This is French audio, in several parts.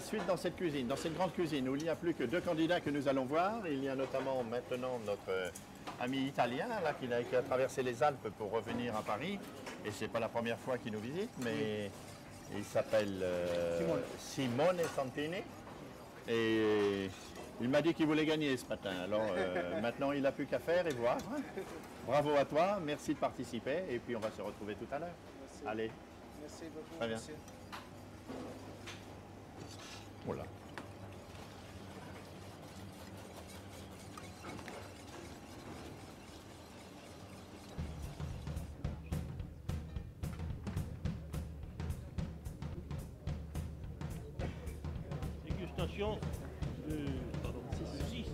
Suite dans cette cuisine, dans cette grande cuisine où il n'y a plus que deux candidats que nous allons voir. Il y a notamment maintenant notre ami italien là, qui a traversé les Alpes pour revenir à Paris. Et c'est pas la première fois qu'il nous visite, mais il s'appelle Simone Santini. Et il m'a dit qu'il voulait gagner ce matin. Alors maintenant il n'a plus qu'à faire et voir. Bravo à toi, merci de participer et puis on va se retrouver tout à l'heure. Allez. Merci beaucoup. Très bien. Monsieur. Voilà. Dégustation de 6.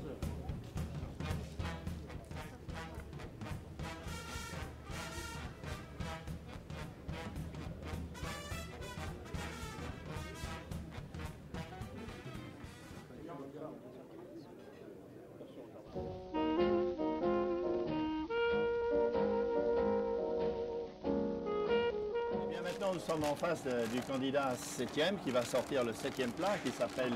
Bien, maintenant, nous sommes en face du candidat 7e qui va sortir le 7e plat qui s'appelle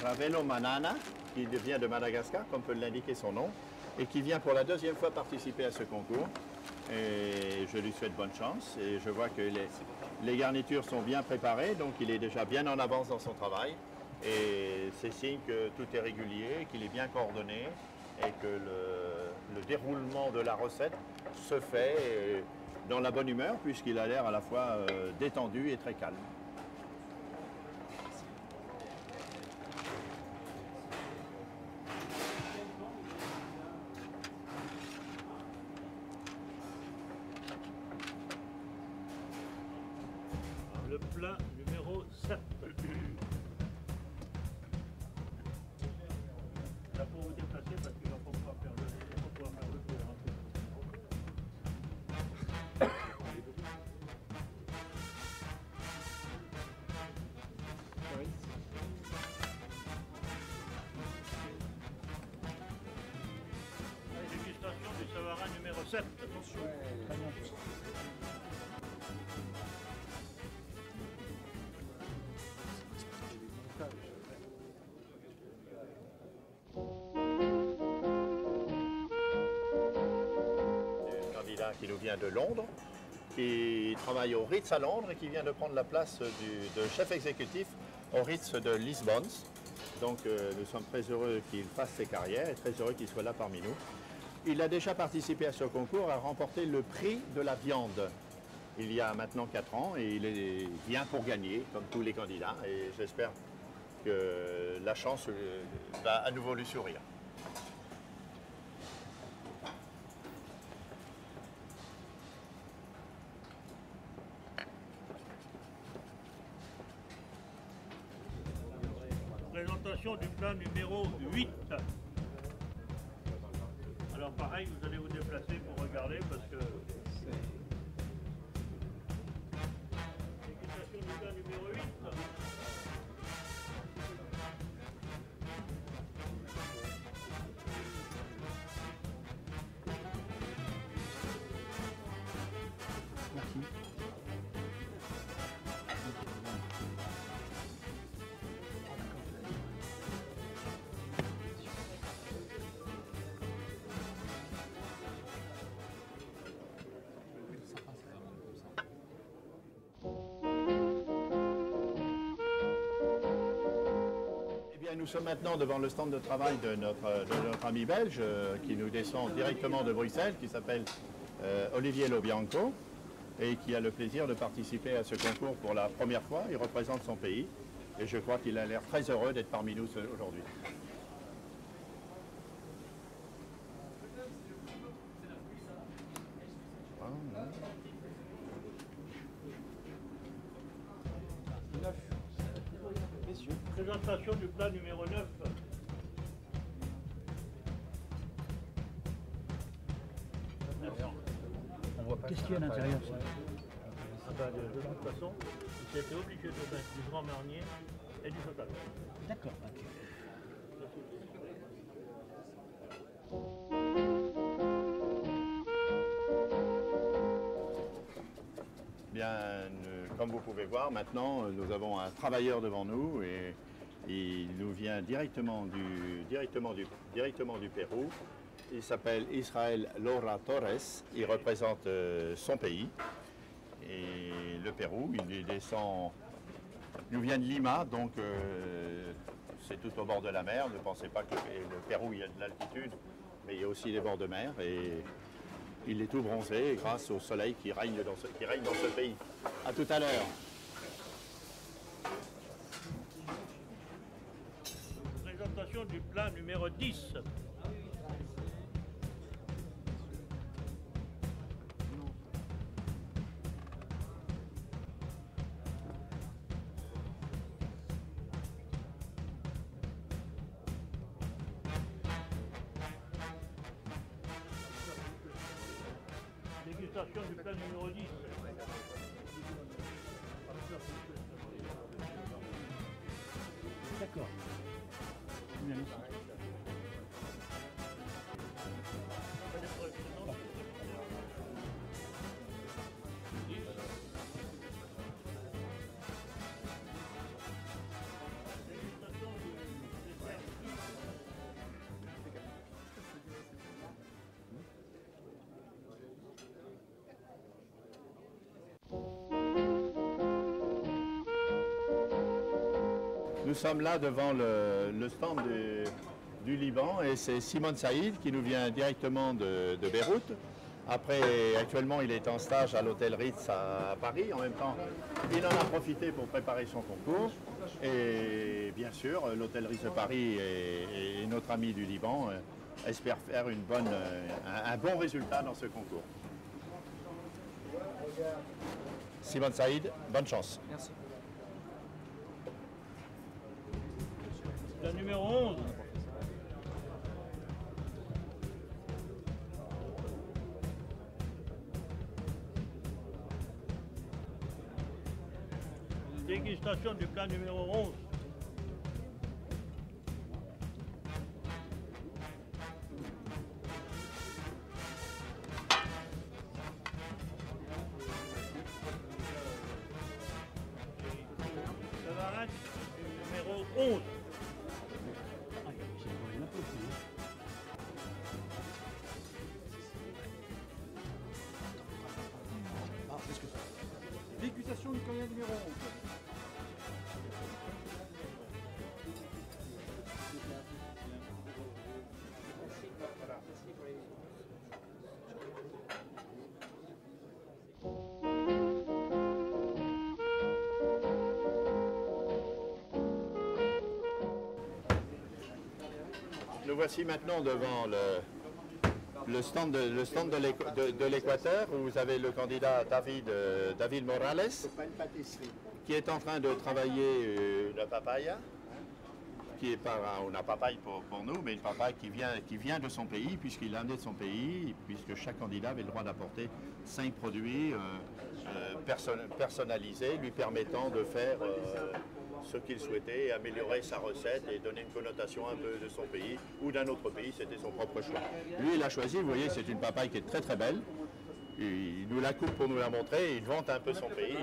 Ravello Manana, qui vient de Madagascar, comme peut l'indiquer son nom, et qui vient pour la deuxième fois participer à ce concours. Et je lui souhaite bonne chance. Et je vois que les garnitures sont bien préparées, donc il est déjà bien en avance dans son travail. Et c'est signe que tout est régulier, qu'il est bien coordonné et que le déroulement de la recette se fait dans la bonne humeur, puisqu'il a l'air à la fois détendu et très calme. Le plat numéro 7. Là, pour vous déplacer parce qu'il va pouvoir faire le tour. Dégustation du Savarin numéro 7. Attention. Un candidat qui nous vient de Londres, qui travaille au Ritz à Londres et qui vient de prendre la place de chef exécutif au Ritz de Lisbonne. Donc nous sommes très heureux qu'il fasse ses carrières et très heureux qu'il soit là parmi nous. Il a déjà participé à ce concours, a remporté le prix de la viande il y a maintenant 4 ans et il vient pour gagner comme tous les candidats et j'espère que la chance va à nouveau lui sourire. Présentation du plat numéro 8. Alors pareil, vous allez vous déplacer pour regarder parce que... Dégustation du plat numéro 8. Eh bien, nous sommes maintenant devant le stand de travail de notre ami belge qui nous descend directement de Bruxelles, qui s'appelle Olivier Lobianco et qui a le plaisir de participer à ce concours pour la première fois. Il représente son pays et je crois qu'il a l'air très heureux d'être parmi nous aujourd'hui. Messieurs. Présentation du plat numéro 9. Qu'est-ce qu'il y a à l'intérieur ça? De toute façon, j'étais obligé de mettre du grand marnier et du total. D'accord, ok. Bien, comme vous pouvez voir, maintenant, nous avons un travailleur devant nous et il nous vient directement du Pérou. Il s'appelle Israel Lora Torres. Il représente son pays. Et le Pérou, il nous vient de Lima, donc c'est tout au bord de la mer. Ne pensez pas que le Pérou, il y a de l'altitude, mais il y a aussi des bords de mer. Et il est tout bronzé grâce au soleil qui règne dans ce pays. À tout à l'heure. Présentation du plat numéro 10. Dégustation du plat numéro 10. D'accord. Bien ici. Nous sommes là devant le stand du Liban et c'est Simon Saïd qui nous vient directement de Beyrouth. Après, actuellement, il est en stage à l'hôtel Ritz à Paris. En même temps, il en a profité pour préparer son concours. Et bien sûr, l'hôtel Ritz de Paris et notre ami du Liban espèrent faire un bon résultat dans ce concours. Simon Saïd, bonne chance. Merci. La numéro 11. Dégustation du plat numéro 11. Le varac numéro 11. Ah, c'est bon, n'importe où. Ah, qu'est-ce que c'est? Dégustation du candidat numéro 11. Nous voici maintenant devant le stand de l'Équateur où vous avez le candidat David Morales qui est en train de travailler la papaya, qui est pas une papaye pour nous, mais une papaye qui vient de son pays, puisqu'il l'a amené de son pays, puisque chaque candidat avait le droit d'apporter 5 produits personnalisés, lui permettant de faire ce qu'il souhaitait, améliorer sa recette et donner une connotation un peu de son pays ou d'un autre pays, c'était son propre choix. Lui, il a choisi, vous voyez, c'est une papaye qui est très très belle. Il nous la coupe pour nous la montrer et il vante un peu son pays.